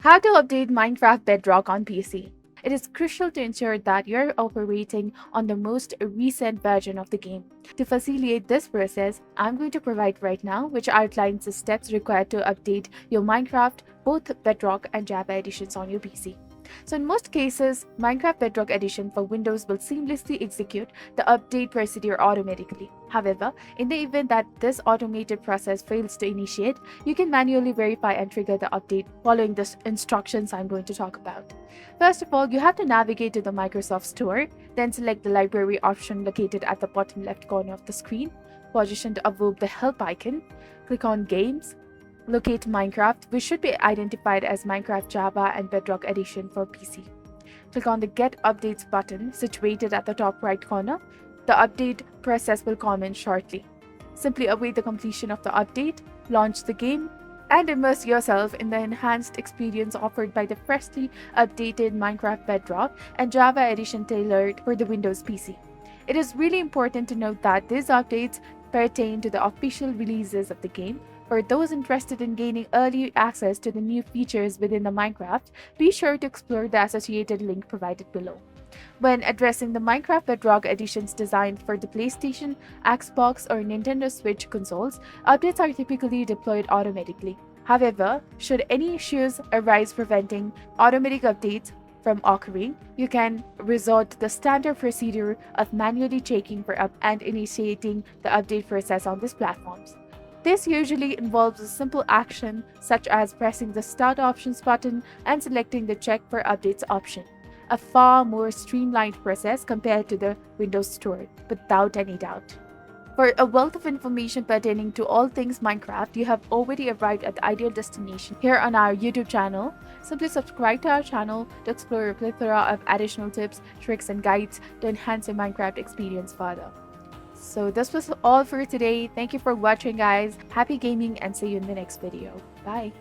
How to update Minecraft Bedrock on PC. It is crucial to ensure that you're operating on the most recent version of the game. To facilitate this process, I'm going to provide right now, which outlines the steps required to update your Minecraft, both Bedrock and Java editions on your PC. So in most cases, Minecraft Bedrock Edition for Windows will seamlessly execute the update procedure automatically. However, in the event that this automated process fails to initiate, you can manually verify and trigger the update following the instructions I'm going to talk about. First of all, you have to navigate to the Microsoft Store, then select the library option located at the bottom left corner of the screen, positioned above the help icon, click on Games, locate Minecraft, which should be identified as Minecraft Java and Bedrock Edition for PC. Click on the Get Updates button situated at the top right corner. The update process will commence shortly. Simply await the completion of the update, launch the game, and immerse yourself in the enhanced experience offered by the freshly updated Minecraft Bedrock and Java Edition tailored for the Windows PC. It is really important to note that these updates pertain to the official releases of the game. For those interested in gaining early access to the new features within the Minecraft, be sure to explore the associated link provided below. When addressing the Minecraft Bedrock editions designed for the PlayStation, Xbox, or Nintendo Switch consoles, updates are typically deployed automatically. However, should any issues arise preventing automatic updates from occurring, you can resort to the standard procedure of manually checking for and initiating the update process on these platforms. This usually involves a simple action such as pressing the Start Options button and selecting the Check for Updates option, a far more streamlined process compared to the Windows Store, without any doubt. For a wealth of information pertaining to all things Minecraft, you have already arrived at the ideal destination here on our YouTube channel. Simply subscribe to our channel to explore a plethora of additional tips, tricks, and guides to enhance your Minecraft experience further. So this was all for today. Thank you for watching, guys. Happy gaming and see you in the next video. Bye.